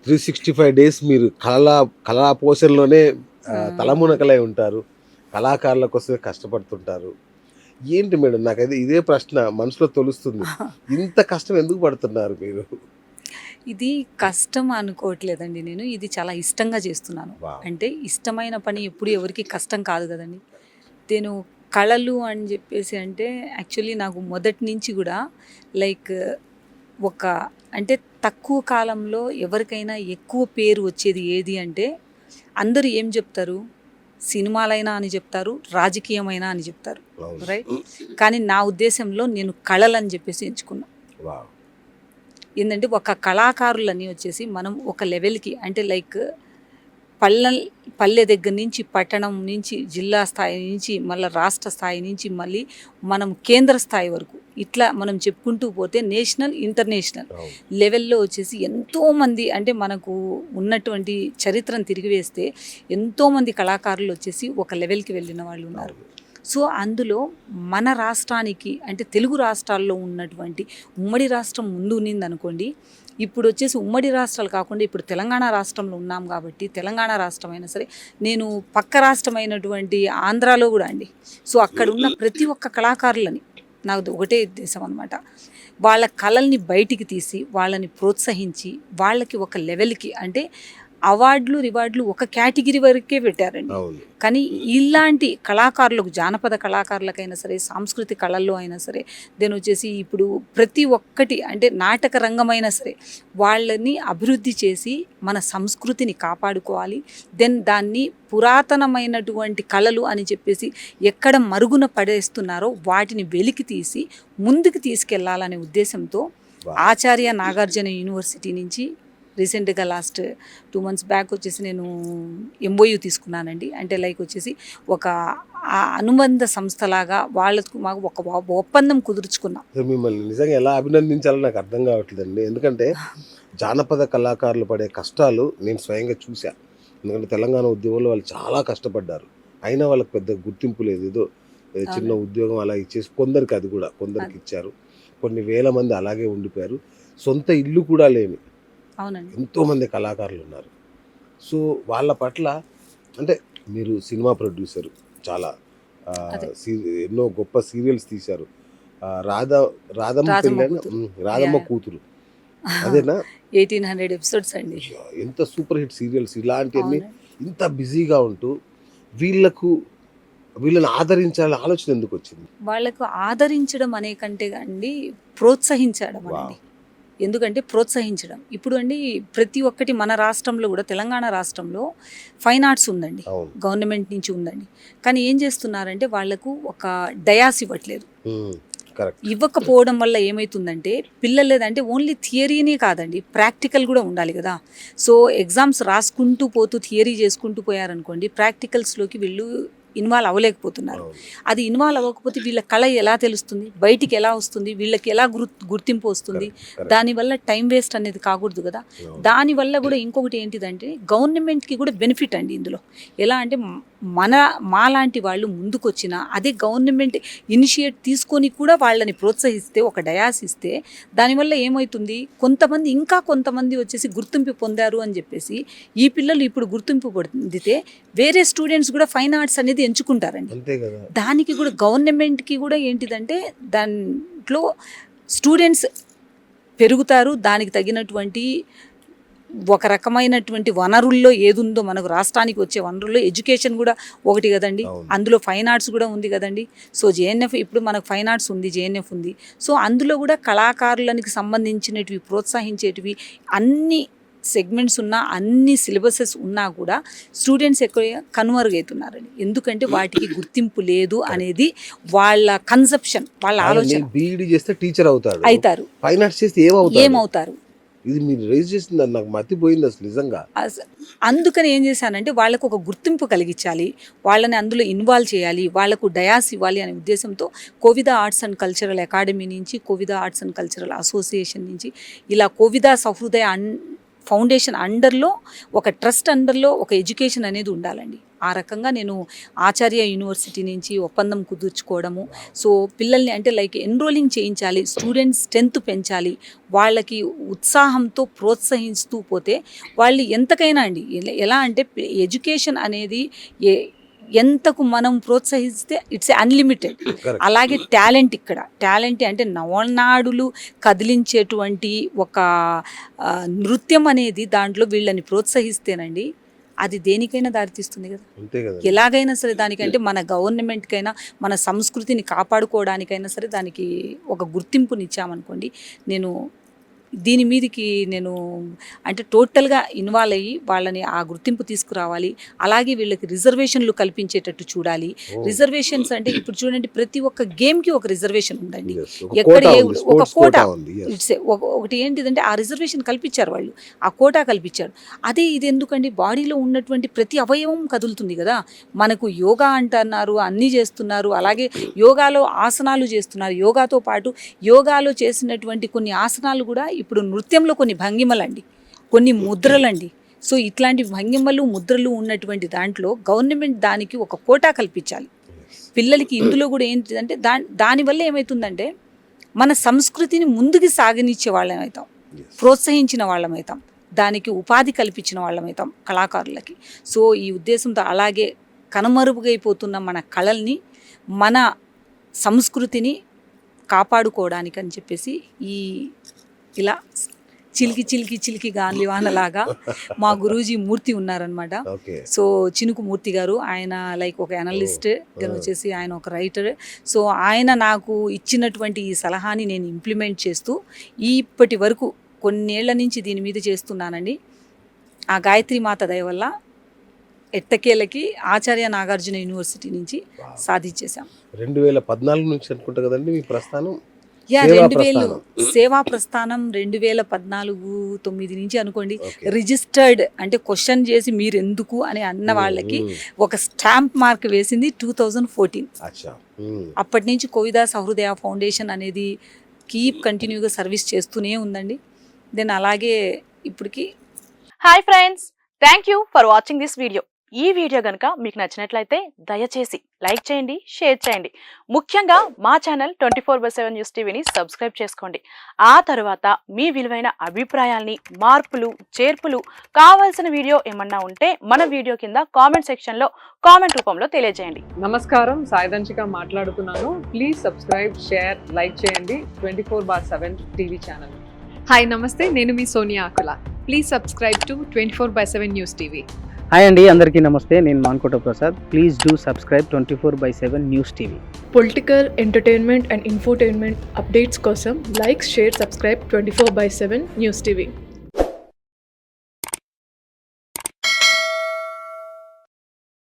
365 days మీరు కళా పోషణలోనే తలమునకలై ఉంటారు. కళాకారుల కోసమే కష్టపడుతుంటారు. ఏంటి మేడం నాకైతే ఇదే ప్రశ్న మనసులో తొలుస్తుంది. ఇంత కష్టం ఎందుకు పడుతున్నారు మీరు? ఇది కష్టం అనుకోవట్లేదండి నేను. ఇది చాలా ఇష్టంగా చేస్తున్నాను. వావ్! అంటే ఇష్టమైన పని ఎప్పుడు ఎవరికీ కష్టం కాదు కదండీ. నేను కళలు అని చెప్పేసి అంటే యాక్చువల్లీ నాకు మొదటి నుంచి కూడా లైక్ ఒక అంటే తక్కువ కాలంలో ఎవరికైనా ఎక్కువ పేరు వచ్చేది ఏది అంటే అందరూ ఏం చెప్తారు? సినిమాలైనా అని చెప్తారు, రాజకీయమైనా అని చెప్తారు. అవును. రైట్? కానీ నా ఉద్దేశంలో నేను కళలని చెప్పేసి ఎంచుకున్నా. వావ్! ఏందంటే ఒక కళాకారులని వచ్చేసి మనం ఒక లెవెల్‌కి అంటే లైక్ పల్లెల్ పల్లె దగ్గర నుంచి, పట్టణం నుంచి, జిల్లా స్థాయి నుంచి, మళ్ళా రాష్ట్ర స్థాయి నుంచి, మళ్ళీ మనం కేంద్ర స్థాయి వరకు ఇట్లా మనం చెప్పుకుంటూ పోతే నేషనల్, ఇంటర్నేషనల్ అవును. లెవెల్‌లో వచ్చేసి ఎంతోమంది అంటే మనకు ఉన్నటువంటి చరిత్రను తిరిగివేస్తే ఎంతోమంది కళాకారులు వచ్చేసి ఒక లెవెల్‌కి వెళ్ళిన వాళ్ళు ఉన్నారు. అవును. సో అందులో మన రాష్ట్రానికి అంటే తెలుగు రాష్ట్రాల్లో ఉన్నటువంటి ఉమ్మడి రాష్ట్రం ముందు ఉన్నిందనుకోండి. ఇప్పుడు వచ్చేసి ఉమ్మడి రాష్ట్రాలు కాకుండా ఇప్పుడు తెలంగాణ రాష్ట్రంలో ఉన్నాం కాబట్టి తెలంగాణ రాష్ట్రం అయినా సరే నేను పక్క రాష్ట్రమైనటువంటి ఆంధ్రాలో కూడా అండి. సో అక్కడ ఉన్న ప్రతి ఒక్క కళాకారులని నాకు ఒకటే ఉద్దేశం అనమాట. వాళ్ళ కళల్ని బయటికి తీసి వాళ్ళని ప్రోత్సహించి వాళ్ళకి ఒక లెవెల్కి అంటే అవార్డులు రివార్డులు ఒక కేటగిరీ వరకే పెట్టారండి. అవును. కానీ ఇలాంటి కళాకారులకు జానపద కళాకారులకైనా సరే సాంస్కృతిక కళల్లో అయినా సరే దెన్ వచ్చేసి ఇప్పుడు ప్రతి ఒక్కటి అంటే నాటక రంగమైనా సరే వాళ్ళని అభివృద్ధి చేసి మన సంస్కృతిని కాపాడుకోవాలి. దెన్ దాన్ని పురాతనమైనటువంటి కళలు అని చెప్పేసి ఎక్కడ మరుగున పడేస్తున్నారో వాటిని వెలికి తీసి ముందుకు తీసుకెళ్లాలనే ఉద్దేశంతో వావ్! ఆచార్య నాగార్జున యూనివర్సిటీ నుంచి రీసెంట్గా లాస్ట్ 2 months బ్యాక్ వచ్చేసి నేను ఎంఓయూ తీసుకున్నానండి. అంటే లైక్ వచ్చేసి ఒక అనుబంధ సంస్థలాగా వాళ్ళకు మాకు ఒక ఒప్పందం కుదుర్చుకున్నాం. అసలు మిమ్మల్ని నిజంగా ఎలా అభినందించాలో నాకు అర్థం కావట్లేదండి. ఎందుకంటే జానపద కళాకారులు పడే కష్టాలు నేను స్వయంగా చూసా. ఎందుకంటే తెలంగాణ ఉద్యమంలో వాళ్ళు చాలా కష్టపడ్డారు. అయినా వాళ్ళకి పెద్ద గుర్తింపు లేదు. ఏదో చిన్న అవునండి. ఉద్యోగం అలా ఇచ్చేసి కొందరికి అది కూడా కొందరికి అది ఇచ్చారు. కొన్ని వేల మంది అలాగే ఉండిపోయారు. సొంత ఇల్లు కూడా లేని అవునండి. ఎంతోమంది కళాకారులు ఉన్నారు. సో వాళ్ళ పట్ల అంటే మీరు సినిమా ప్రొడ్యూసర్ చాలా అదే ఎన్నో గొప్ప సీరియల్స్ తీశారు. రాధమ్మ రాధమ్మ పెళ్ళైన కూతురు. రాధమ్మ యా కూతురు అదేనా? 1800 ఎపిసోడ్స్ అండి. అయ్యా! ఎంత సూపర్ హిట్ సీరియల్స్ ఇలాంటియన్నీ అవునండి. ఇంత బిజీగా ఉంటూ వీళ్ళకు వీళ్ళని ఆదరించాలనే ఆలోచన ఎందుకొచ్చింది? వాళ్ళకు ఆదరించడం అనే కంటే అండి ప్రోత్సహించడం వావ్! అనండి. ఎందుకంటే ప్రోత్సహించడం. ఇప్పుడు అండి ప్రతి ఒక్కటి మన రాష్ట్రంలో కూడా తెలంగాణ రాష్ట్రంలో ఫైన్ ఆర్ట్స్ ఉందండి. అవును. గవర్నమెంట్ నుంచి ఉందండి. కానీ ఏం చేస్తున్నారంటే వాళ్ళకు ఒక డయాస్ ఇవ్వట్లేదు. హ్మ్. కరెక్ట్. ఇవ్వకపోవడం వల్ల ఏమైతుందంటే పిల్లలేదంటే ఓన్లీ థియరీనే కాదండి ప్రాక్టికల్ కూడా ఉండాలి కదా. సో ఎగ్జామ్స్ రాసుకుంటూ పోతూ థియరీ చేసుకుంటూ పోయారనుకోండి ప్రాక్టికల్స్లోకి వీళ్ళు ఇన్వాల్వ్ అవ్వలేకపోతున్నారు. అవును. అది ఇన్వాల్వ్ అవ్వకపోతే వీళ్ళ కళ ఎలా తెలుస్తుంది, బయటికి ఎలా వస్తుంది, వీళ్ళకి ఎలా గుర్తింపు వస్తుంది. కరెక్ట్. కరెక్ట్. దానివల్ల టైం వేస్ట్ అనేది కాకూడదు కదా. అవును. దానివల్ల కూడా ఇంకొకటి ఏంటిదంటే గవర్నమెంట్కి కూడా బెనిఫిట్ అండి ఇందులో. ఎలా అంటే మాలాంటి వాళ్ళు ముందుకొచ్చిన అదే గవర్నమెంట్ ఇనిషియేట్ తీసుకొని కూడా వాళ్ళని ప్రోత్సహిస్తే ఒక డయాస్ ఇస్తే దానివల్ల ఏమవుతుంది కొంతమంది ఇంకా కొంతమంది వచ్చేసి గుర్తింపు పొందారు అని చెప్పేసి ఈ పిల్లలు ఇప్పుడు గుర్తింపు పొందితే వేరే స్టూడెంట్స్ కూడా ఫైన్ ఆర్ట్స్ అనేది ఎంచుకుంటారండి. అంతే కదా! దానికి కూడా గవర్నమెంట్కి కూడా ఏంటిదంటే దాంట్లో స్టూడెంట్స్ పెరుగుతారు. దానికి తగినటువంటి ఒక రకమైనటువంటి వనరుల్లో ఏదుందో మనకు రాష్ట్రానికి వచ్చే వనరుల్లో ఎడ్యుకేషన్ కూడా ఒకటి కదండి. అవును. అందులో ఫైన్ ఆర్ట్స్ కూడా ఉంది కదండి. సో జేఎన్ఎఫ్ ఇప్పుడు మనకు ఫైన్ ఆర్ట్స్ ఉంది, జేఎన్ఎఫ్ ఉంది. సో అందులో కూడా కళాకారులకు సంబంధించినటివి ప్రోత్సహించేటివి అన్ని సెగ్మెంట్స్ ఉన్నా అన్ని సిలబసెస్ ఉన్నా కూడా స్టూడెంట్స్ ఎక్కువ కనుమరుగవుతున్నారండి. ఎందుకంటే వాటికి గుర్తింపు లేదు అనేది వాళ్ళ కన్సెప్షన్, వాళ్ళ ఆలోచన. బీఈడీ చేస్తే టీచర్ అవుతాడు. అవుతారు. ఫైన్ ఆర్ట్స్ చేస్తే ఏమవుతాడు? ఏమవుతారు? ఇది మీరు రైజ్ చేసింది నాకు మతిపోయింది అసలు నిజంగా. అందుకని ఏం చేశానంటే వాళ్ళకు ఒక గుర్తింపు కలిగించాలి, వాళ్ళని అందులో ఇన్వాల్వ్ చేయాలి, వాళ్ళకు డయాస్ ఇవ్వాలి అనే ఉద్దేశంతో Kovida arts and cultural academy నుంచి, Kovida arts and cultural association నుంచి ఇలా కోవిద సహృదయ ఫౌండేషన్ అండర్లో, ఒక ట్రస్ట్ అండర్లో ఒక ఎడ్యుకేషన్ అనేది ఉండాలండి. ఆ రకంగా నేను ఆచార్య యూనివర్సిటీ నుంచి ఒప్పందం కుదుర్చుకోవడము. సో పిల్లల్ని అంటే లైక్ ఎన్రోలింగ్ చేయించాలి, స్టూడెంట్స్ స్ట్రెంత్ పెంచాలి, వాళ్ళకి ఉత్సాహంతో ప్రోత్సహిస్తూ పోతే వాళ్ళు ఎంతకైనా అండి ఎలా అంటే ఎడ్యుకేషన్ అనేది ఎంతకు మనం ప్రోత్సహిస్తే ఇట్స్ అన్లిమిటెడ్. Correct. అలాగే టాలెంట్ అంటే నవనాడులు కదిలించేటువంటి ఒక నృత్యం అనేది దాంట్లో వీళ్ళని ప్రోత్సహిస్తేనండి అది దేనికైనా దారితీస్తుంది కదా. అంతే కదా. ఎలాగైనా సరే దానికంటే మన గవర్నమెంట్కైనా మన సంస్కృతిని కాపాడుకోవడానికైనా సరే దానికి ఒక గుర్తింపునిచ్చామనుకోండి. నేను దీని మీదకి నేను అంటే టోటల్గా ఇన్వాల్వ్ అయ్యి వాళ్ళని ఆ గుర్తింపు తీసుకురావాలి. అలాగే వీళ్ళకి రిజర్వేషన్లు కల్పించేటట్టు చూడాలి. రిజర్వేషన్స్ అంటే ఇప్పుడు చూడండి, ప్రతి ఒక్క గేమ్కి ఒక రిజర్వేషన్ ఉందండి. Yes. ఎక్కడ quota ఏ ఉంది, ఒక sports కోటా quota ఉంది. Yes. ఇట్స్ ఒకటి ఏంటిదంటే ఆ రిజర్వేషన్ కల్పించారు వాళ్ళు, ఆ కోటా కల్పించారు. అదే ఇది ఎందుకండి, బాడీలో ఉన్నటువంటి ప్రతి అవయవం కదులుతుంది కదా. మనకు యోగా అంటున్నారు, అన్నీ చేస్తున్నారు, అలాగే యోగాలో ఆసనాలు చేస్తున్నారు. యోగాతో పాటు యోగాలో చేసినటువంటి కొన్ని ఆసనాలు కూడా ఇప్పుడు నృత్యంలో కొన్ని భంగిమలండి, కొన్ని ముద్రలండి. సో ఇట్లాంటి భంగిమలు ముద్రలు ఉన్నటువంటి దాంట్లో గవర్నమెంట్ దానికి ఒక కోటా కల్పించాలి పిల్లలకి. ఇందులో కూడా ఏంటిదంటే దానివల్ల ఏమవుతుందంటే మన సంస్కృతిని ముందుకు సాగనిచ్చే వాళ్ళమవుతాం, ప్రోత్సహించిన వాళ్ళమవుతాం, దానికి ఉపాధి కల్పించిన వాళ్ళమవుతాం కళాకారులకి. సో ఈ ఉద్దేశంతో అలాగే కనుమరుగుగైపోతున్న మన కళల్ని, మన సంస్కృతిని కాపాడుకోవడానికి అని చెప్పేసి ఇలా చిలికి గాలివానలాగా మా గురూజీ మూర్తి ఉన్నారనమాట. Okay. సో చినుకు మూర్తి గారు, ఆయన లైక్ ఒక అనలిస్ట్, దెన్ వచ్చేసి ఆయన ఒక రైటర్. సో ఆయన నాకు ఇచ్చినటువంటి ఈ సలహాని నేను ఇంప్లిమెంట్ చేస్తూ ఇప్పటి వరకు కొన్నేళ్ల నుంచి దీని మీద చేస్తున్నానండి. ఆ గాయత్రి మాత దయ వల్ల ఎట్టకేలకి ఆచార్య నాగార్జున యూనివర్సిటీ నుంచి సాధించేశాం. 2014 నుంచి అనుకుంటా కదండి మీ ప్రస్థానం. యా, సేవా 2000 సేవా ప్రస్థానం 2014-9 నుంచి అనుకోండి. Okay. రిజిస్టర్డ్ అంటే క్వశ్చన్ చేసి మీరు ఎందుకు అని అన్న వాళ్ళకి ఒక స్టాంప్ మార్క్ వేసింది 2014. అచ్చా. అప్పటి నుంచి కోవిదా సహృదయ ఫౌండేషన్ అనేది కంటిన్యూగా సర్వీస్ చేస్తూనే ఉందండి. దెన్ అలాగే ఇప్పటికి. Hi friends, thank you for watching this video. ఈ వీడియో కనుక మీకు నచ్చినట్లయితే దయచేసి లైక్ చేయండి, షేర్ చేయండి. ముఖ్యంగా మా ఛానల్ 24/7 న్యూస్ టీవీని సబ్స్క్రైబ్ చేసుకోండి. ఆ తర్వాత మీ విలువైన అభిప్రాయాల్ని, మార్పులు, చేర్పులు, కావాల్సిన వీడియో ఏమన్నా ఉంటే మన వీడియో కింద కామెంట్ సెక్షన్లో కామెంట్ రూపంలో తెలియజేయండి. నమస్కారం, సాయిదంచిక మాట్లాడుతున్నాను. ప్లీజ్ సబ్స్క్రైబ్, షేర్, లైక్ చేయండి 24/7 టీవీ ఛానల్. హాయ్ నమస్తే, నేను మీ Sonia Akula. Please subscribe to 24/7 news TV. Hi అండి, అందరికీ నమస్తే. నేను Mankota Prasad. Please do subscribe 24/7 news TV. Political, entertainment and infotainment updates కోసం like, share, subscribe 24/7 news TV.